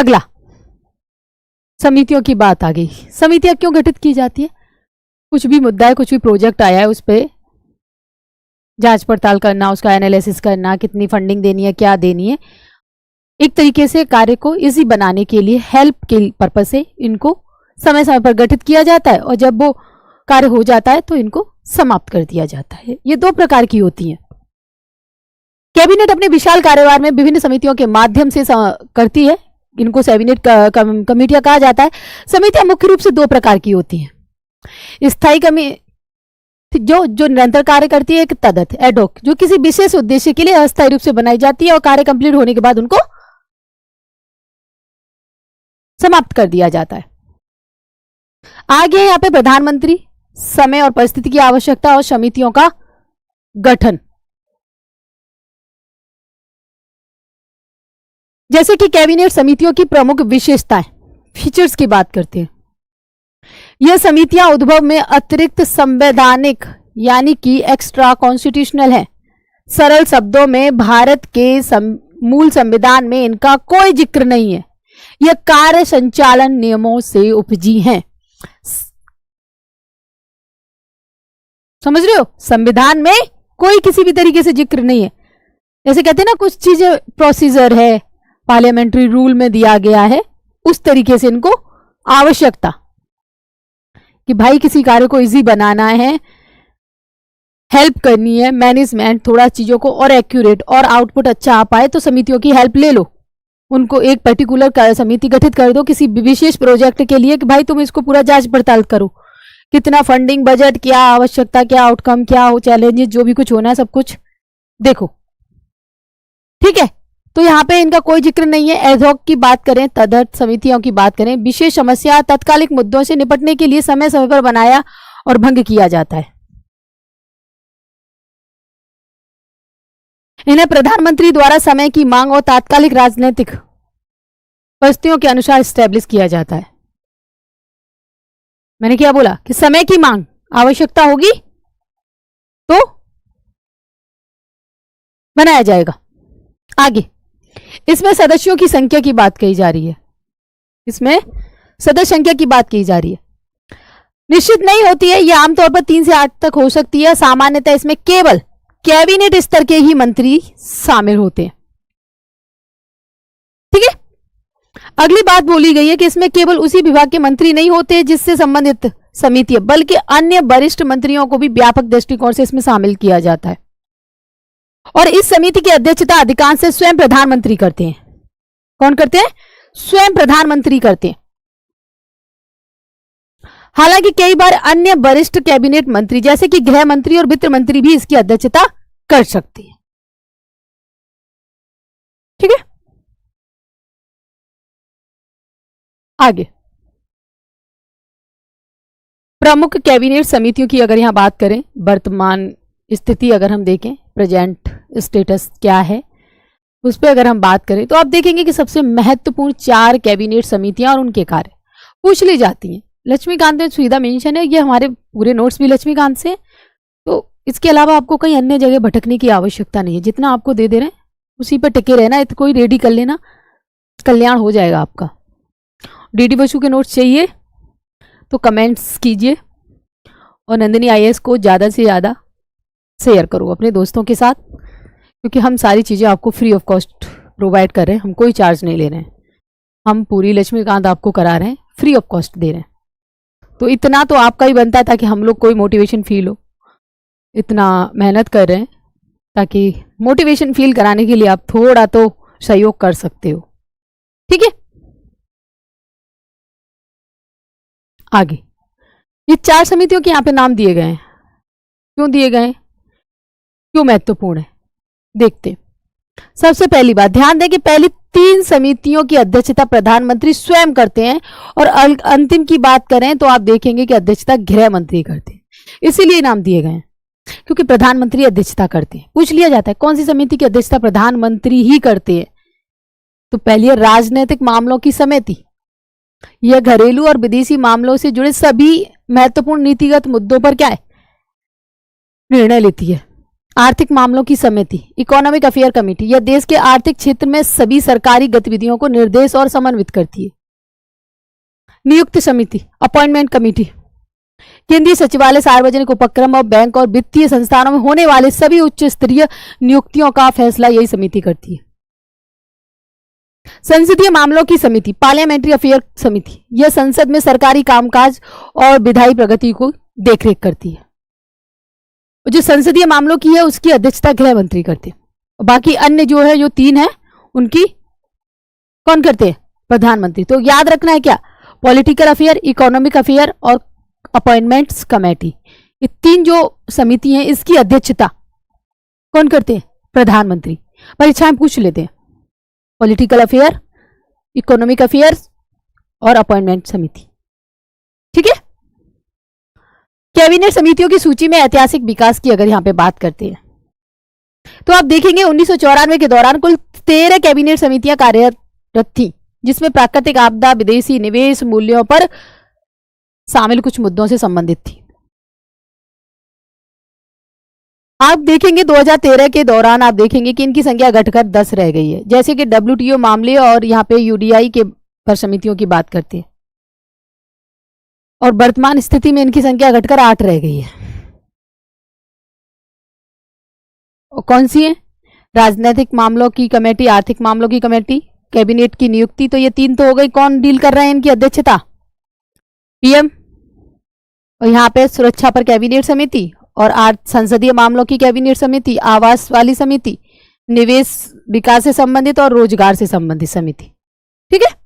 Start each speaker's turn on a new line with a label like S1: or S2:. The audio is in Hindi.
S1: अगला, समितियों की बात आ गई। समितियां क्यों गठित की जाती है? कुछ भी मुद्दा है, कुछ भी प्रोजेक्ट आया है, उस पर जांच पड़ताल करना, उसका एनालिसिस करना, कितनी फंडिंग देनी है, क्या देनी है, एक तरीके से कार्य को इजी बनाने के लिए हेल्प के पर्पज से इनको समय समय पर गठित किया जाता है, और जब वो कार्य हो जाता है तो इनको समाप्त कर दिया जाता है। ये दो प्रकार की होती हैं। कैबिनेट अपने विशाल कार्यभार में विभिन्न समितियों के माध्यम से करती है, इनको कैबिनेट कमेटियां कहा जाता है। समितियां मुख्य रूप से दो प्रकार की होती हैं। स्थायी कमेटी जो निरंतर कार्य करती है, एक तदर्थ एडोक जो किसी विशेष उद्देश्य के लिए अस्थायी रूप से बनाई जाती है और कार्य कंप्लीट होने के बाद उनको समाप्त कर दिया जाता है। आगे यहाँ पे प्रधानमंत्री, समय और परिस्थिति की आवश्यकता और समितियों का गठन। जैसे कि कैबिनेट समितियों की प्रमुख विशेषताएं, फीचर्स की बात करते हैं। यह समितियां उद्भव में अतिरिक्त संवैधानिक यानी कि एक्स्ट्रा कॉन्स्टिट्यूशनल है। सरल शब्दों में भारत के मूल संविधान में इनका कोई जिक्र नहीं है। यह कार्य संचालन नियमों से उपजी हैं। समझ रहे हो? संविधान में कोई किसी भी तरीके से जिक्र नहीं है। जैसे कहते हैं ना, कुछ चीजें प्रोसीजर है, पार्लियामेंट्री रूल में दिया गया है, उस तरीके से इनको आवश्यकता कि भाई किसी कार्य को इजी बनाना है, हेल्प करनी है, मैनेजमेंट थोड़ा चीजों को और एक्यूरेट और आउटपुट अच्छा आ पाए, तो समितियों की हेल्प ले लो। उनको एक पर्टिकुलर समिति गठित कर दो किसी विशेष प्रोजेक्ट के लिए कि भाई तुम इसको पूरा जांच पड़ताल करो, कितना फंडिंग, बजट, क्या आवश्यकता, क्या आउटकम, क्या हो चैलेंजेस, जो भी कुछ होना है सब कुछ देखो। ठीक है, तो यहाँ पे इनका कोई जिक्र नहीं है। एडहॉक की बात करें, तदर्थ समितियों की बात करें, विशेष समस्या तत्कालिक मुद्दों से निपटने के लिए समय समय पर बनाया और भंग किया जाता है। इन्हें प्रधानमंत्री द्वारा समय की मांग और तात्कालिक राजनीतिक परिस्थितियों के अनुसार स्टैब्लिश किया जाता है। मैंने क्या बोला कि समय की मांग, आवश्यकता होगी तो बनाया जाएगा। आगे इसमें सदस्यों की संख्या की बात कही जा रही है। इसमें सदस्य संख्या की बात की जा रही है, निश्चित नहीं होती है। यह आमतौर पर 3 से 8 तक हो सकती है। सामान्यतः इसमें केवल कैबिनेट स्तर के ही मंत्री शामिल होते हैं। ठीक है, अगली बात बोली गई है कि इसमें केवल उसी विभाग के मंत्री नहीं होते जिससे संबंधित समिति है, बल्कि अन्य वरिष्ठ मंत्रियों को भी व्यापक दृष्टिकोण से इसमें शामिल किया जाता है। और इस समिति की अध्यक्षता अधिकांश से स्वयं प्रधानमंत्री करते हैं। कौन करते हैं? स्वयं प्रधानमंत्री करते हैं। हालांकि कई बार अन्य वरिष्ठ कैबिनेट मंत्री जैसे कि गृह मंत्री और वित्त मंत्री भी इसकी अध्यक्षता कर सकते हैं। ठीक है, आगे प्रमुख कैबिनेट समितियों की अगर यहां बात करें, वर्तमान स्थिति अगर हम देखें, प्रेजेंट स्टेटस क्या है, उस पर अगर हम बात करें तो आप देखेंगे कि सबसे महत्वपूर्ण 4 कैबिनेट समितियां और उनके कार्य पूछ ली जाती हैं। लक्ष्मीकांत में सुविधा मेंशन है, ये हमारे पूरे नोट्स भी लक्ष्मीकांत से, तो इसके अलावा आपको कहीं अन्य जगह भटकने की आवश्यकता नहीं है। जितना आपको दे रहे हैं उसी पर टिके रहना, तो कोई रेडी कर लेना, कल्याण हो जाएगा आपका। डीडी बसु के नोट्स चाहिए तो कमेंट्स कीजिए और नंदिनी आईएएस को ज़्यादा से ज़्यादा शेयर करो अपने दोस्तों के साथ, क्योंकि हम सारी चीज़ें आपको फ्री ऑफ कॉस्ट प्रोवाइड कर रहे हैं। हम कोई चार्ज नहीं ले रहे हैं, हम पूरी लक्ष्मीकांत आपको करा रहे हैं, फ्री ऑफ कॉस्ट दे रहे हैं। तो इतना तो आपका ही बनता है ताकि हम लोग कोई मोटिवेशन फील हो। इतना मेहनत कर रहे हैं ताकि मोटिवेशन फील कराने के लिए आप थोड़ा तो सहयोग कर सकते हो। ठीक है, आगे ये 4 समितियों के यहाँ पे नाम दिए गए हैं। क्यों दिए गए हैं, क्यों महत्वपूर्ण है, देखते हैं। सबसे पहली बात ध्यान दें कि पहली 3 समितियों की अध्यक्षता प्रधानमंत्री स्वयं करते हैं, और अंतिम की बात करें तो आप देखेंगे कि अध्यक्षता गृह मंत्री करते हैं। इसीलिए नाम दिए गए हैं क्योंकि प्रधानमंत्री अध्यक्षता करते हैं। पूछ लिया जाता है कौन सी समिति की अध्यक्षता प्रधानमंत्री ही करते हैं, तो पहली है राजनीतिक मामलों की समिति। यह घरेलू और विदेशी मामलों से जुड़े सभी महत्वपूर्ण नीतिगत मुद्दों पर क्या है, निर्णय लेती है। आर्थिक मामलों की समिति, इकोनॉमिक अफेयर कमेटी, यह देश के आर्थिक क्षेत्र में सभी सरकारी गतिविधियों को निर्देश और समन्वित करती है। नियुक्त समिति, अपॉइंटमेंट कमेटी, केंद्रीय सचिवालय सार्वजनिक उपक्रम और बैंक और वित्तीय संस्थानों में होने वाले सभी उच्च स्तरीय नियुक्तियों का फैसला यही समिति करती है। संसदीय मामलों की समिति, पार्लियामेंट्री अफेयर समिति, यह संसद में सरकारी कामकाज और विधायी प्रगति को देखरेख करती है। जो संसदीय मामलों की है उसकी अध्यक्षता गृह मंत्री करते हैं। बाकी अन्य जो है, जो 3 है, उनकी कौन करते हैं? प्रधानमंत्री। तो याद रखना है क्या? पॉलिटिकल अफेयर, इकोनॉमिक अफेयर और अपॉइंटमेंट्स कमेटी, ये 3 जो समिति हैं इसकी अध्यक्षता कौन करते हैं? प्रधानमंत्री। परीक्षा में पूछ लेते हैं, पॉलिटिकल अफेयर, इकोनॉमिक अफेयर्स और अपॉइंटमेंट समिति। ठीक है। कैबिनेट समितियों की सूची में ऐतिहासिक विकास की अगर यहां पे बात करते हैं तो आप देखेंगे 1994 के दौरान कुल 13 कैबिनेट समितियां कार्यरत थी, जिसमें प्राकृतिक आपदा, विदेशी निवेश, मूल्यों पर शामिल कुछ मुद्दों से संबंधित थी। आप देखेंगे 2013 के दौरान आप देखेंगे कि इनकी संख्या घटकर 10 रह गई है, जैसे कि WTO मामले और यहाँ पे UDI के पर समितियों की बात करते हैं, और वर्तमान स्थिति में इनकी संख्या घटकर 8 रह गई है। और कौन सी है? राजनीतिक मामलों की कमेटी, आर्थिक मामलों की कमेटी, कैबिनेट की नियुक्ति, तो ये 3 तो हो गई। कौन डील कर रहे हैं इनकी अध्यक्षता? PM। और यहाँ पे सुरक्षा पर कैबिनेट समिति, और संसदीय मामलों की कैबिनेट समिति, आवास वाली समिति, निवेश विकास से संबंधित और रोजगार से संबंधित समिति। ठीक है।